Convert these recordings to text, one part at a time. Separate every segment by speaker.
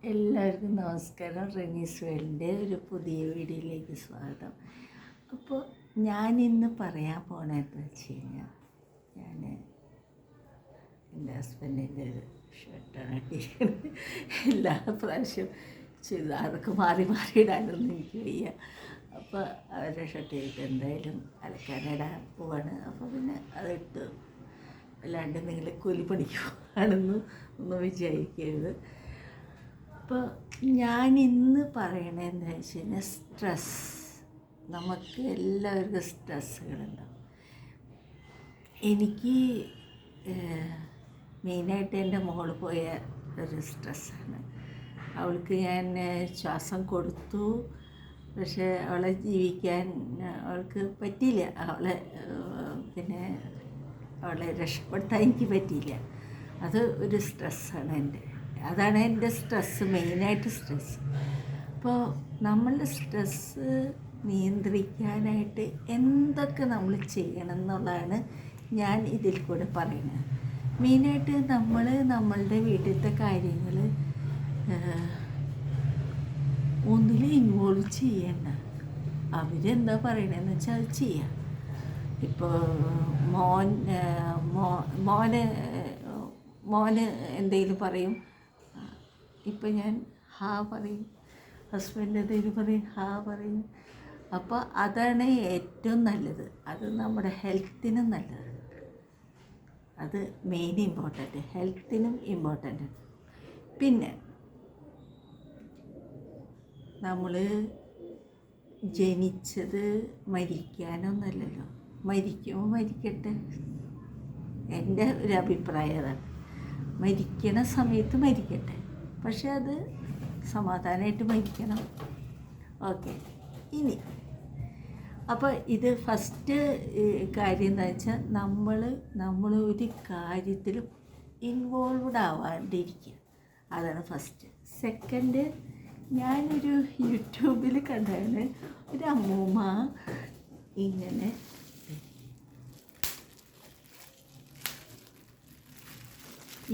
Speaker 1: എല്ലാവർക്കും നമസ്കാരം. റെനീസ് വേൾഡിൻ്റെ ഒരു പുതിയ വീഡിയോയിലേക്ക് സ്വാഗതം. അപ്പോൾ ഞാനിന്ന് പറയാൻ പോണതെന്ന് വെച്ച് കഴിഞ്ഞാൽ, ഞാൻ എൻ്റെ ഹസ്ബൻഡിൻ്റെ ഒരു ഷർട്ടാണ് ഇട്ടിരിക്കുന്നത്. എല്ലാ പ്രാവശ്യം ചുരിദാറൊക്കെ മാറി ഇടാനൊന്നും എനിക്ക് വയ്യ. അപ്പോൾ അവരുടെ ഷർട്ട് ചെയ്തിട്ട് എന്തായാലും അലക്കാനിടാൻ പോവാണ്. അപ്പോൾ പിന്നെ അതിട്ട് അല്ലാണ്ട് നിങ്ങൾ കൂലിപ്പണിക്കുവാണെന്ന് ഒന്നും വിചാരിക്കരുത്. അപ്പോൾ ഞാനിന്ന് പറയണതെന്ന് വെച്ച് കഴിഞ്ഞാൽ സ്ട്രെസ്. നമുക്ക് എല്ലാവർക്കും സ്ട്രെസ്സുകളുണ്ടാവും. എനിക്ക് മെയിനായിട്ട് എൻ്റെ മോള് പോയ ഒരു സ്ട്രെസ്സാണ്. അവൾക്ക് ഞാൻ ശ്വാസം കൊടുത്തു, പക്ഷേ അവളെ ജീവിക്കാൻ അവൾക്ക് പറ്റിയില്ല. അവളെ രക്ഷപ്പെടുത്താൻ എനിക്ക് പറ്റിയില്ല. അത് ഒരു സ്ട്രെസ്സാണ് അതാണ് എൻ്റെ സ്ട്രെസ്സ്, മെയിനായിട്ട് സ്ട്രെസ്സ്. അപ്പോൾ നമ്മളുടെ സ്ട്രെസ്സ് നിയന്ത്രിക്കാനായിട്ട് എന്തൊക്കെ നമ്മൾ ചെയ്യണം എന്നുള്ളതാണ് ഞാൻ ഇതിൽ കൂടെ പറയുന്നത്. മെയിനായിട്ട് നമ്മളുടെ വീട്ടിലത്തെ കാര്യങ്ങൾ ഒന്നിൽ ഇൻവോൾവ് ചെയ്യണ്ട. അവരെന്താ പറയണതെന്ന് വെച്ചാൽ അത് ചെയ്യാം. ഇപ്പോൾ മോന് എന്തെങ്കിലും പറയും, ഇപ്പം ഞാൻ ഹാ പറയും, ഹസ്ബൻഡ് എന്തെങ്കിലും പറയും ഹാ പറയും. അപ്പോൾ അതാണ് ഏറ്റവും നല്ലത്. അത് നമ്മുടെ ഹെൽത്തിനും നല്ലത്. അത് മെയിൻ ഇമ്പോർട്ടൻ്റ്, ഹെൽത്തിനും ഇമ്പോർട്ടൻ്റ്. പിന്നെ നമ്മൾ ജനിച്ചത് മരിക്കാനൊന്നുമല്ലല്ലോ. മരിക്കുമ്പോൾ മരിക്കട്ടെ. എൻ്റെ ഒരു അഭിപ്രായം അതാണ്. മരിക്കണ സമയത്ത് മരിക്കട്ടെ, പക്ഷെ അത് സമാധാനമായിട്ട് മരിക്കണം. ഓക്കെ. ഇനി അപ്പോൾ ഇത് ഫസ്റ്റ് കാര്യം എന്താ വെച്ചാൽ, നമ്മൾ ഒരു കാര്യത്തിലും ഇൻവോൾവ്ഡ് ആവാണ്ടിരിക്കുക. അതാണ് ഫസ്റ്റ്. സെക്കൻഡ്, ഞാനൊരു യൂട്യൂബിൽ കണ്ടാണ് ഒരു അമ്മൂമ്മ ഇങ്ങനെ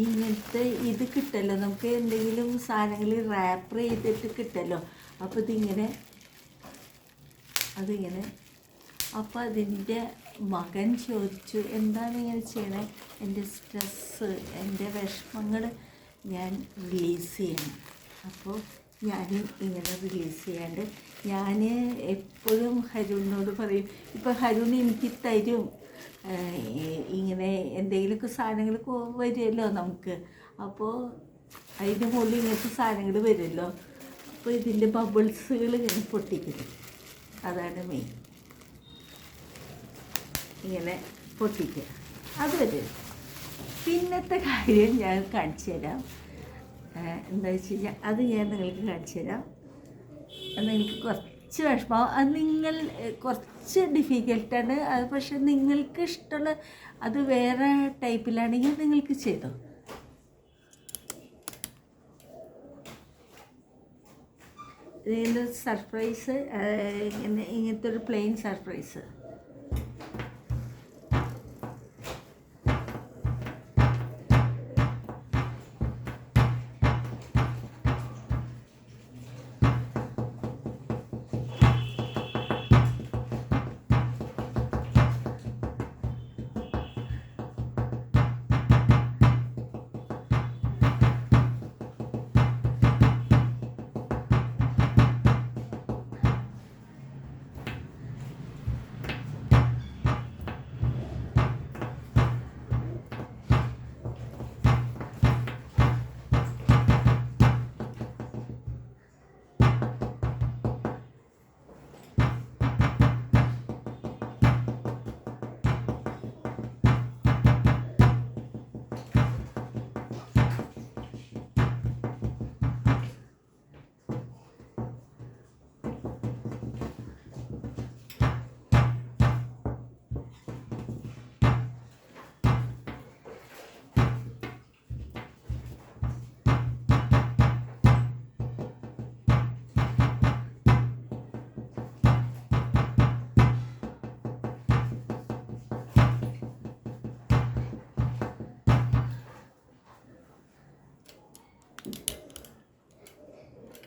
Speaker 1: ഇങ്ങനത്തെ ഇത് കിട്ടല്ലോ, നമുക്ക് എന്തെങ്കിലും സാധനങ്ങൾ റാപ്പർ ചെയ്തിട്ട് കിട്ടല്ലോ. അപ്പോൾ അതിങ്ങനെ അപ്പോൾ അതിൻ്റെ മകൻ ചോദിച്ചു, എന്താണ് ഇങ്ങനെ ചെയ്യണേ? എൻ്റെ സ്ട്രെസ്സ്, എൻ്റെ വിഷമങ്ങൾ ഞാൻ റിലീസ് ചെയ്യണം. അപ്പോൾ ഞാൻ ഇങ്ങനെ റിലീസ് ചെയ്യാണ്ട് ഞാൻ എപ്പോഴും ഹരുണിനോട് പറയും. ഇപ്പോൾ ഹരുൺ എനിക്ക് തരും ഇങ്ങനെ എന്തെങ്കിലുമൊക്കെ സാധനങ്ങൾ വരുമല്ലോ നമുക്ക്. അപ്പോൾ അതിൻ്റെ മുകളിൽ ഇങ്ങനത്തെ സാധനങ്ങൾ വരുമല്ലോ. അപ്പോൾ ഇതിൻ്റെ ബബിൾസുകൾ ഇങ്ങനെ പൊട്ടിക്കുന്നു. അതാണ് മെയിൻ. ഇങ്ങനെ പൊട്ടിക്കുക, അത് വരും. പിന്നത്തെ കാര്യം ഞാൻ കാണിച്ചു തരാം. എന്താ വെച്ച് കഴിഞ്ഞാൽ, അത് ഞാൻ നിങ്ങൾക്ക് കാണിച്ചു തരാം. നിങ്ങൾക്ക് കുറച്ച് വിഷമം, അത് നിങ്ങൾ കുറച്ച് ഡിഫിക്കൽട്ടാണ് അത്. പക്ഷെ നിങ്ങൾക്ക് ഇഷ്ടമുള്ള അത് വേറെ ടൈപ്പിലാണെങ്കിൽ നിങ്ങൾക്ക് ചെയ്തോ. ഇതിൻ്റെ സർപ്രൈസ് ഇങ്ങനത്തെ ഒരു പ്ലെയിൻ സർപ്രൈസ്.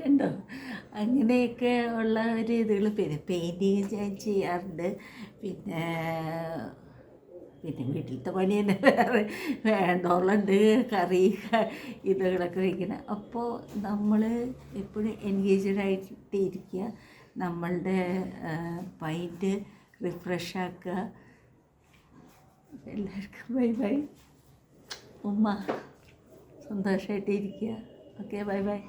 Speaker 1: കണ്ടോ, അങ്ങനെയൊക്കെ ഉള്ള ഒരു ഇതുകൾ. പിന്നെ പെയിൻറ്റിങ് ഞാൻ ചെയ്യാറുണ്ട്. പിന്നെ പിന്നെ വീട്ടിലത്തെ പണി തന്നെ വേറെ വേണ്ടോളുണ്ട്, കറി ഇതുകളൊക്കെ വയ്ക്കണം. അപ്പോൾ നമ്മൾ എപ്പോഴും എൻഗേജ്ഡ് ആയിട്ട് ഇരിക്കുക, നമ്മളുടെ മൈൻഡ് റിഫ്രഷ് ആക്കുക. എല്ലാവർക്കും ബൈ ബൈ. ഉമ്മ സന്തോഷമായിട്ടിരിക്കുക. Okay, bye bye.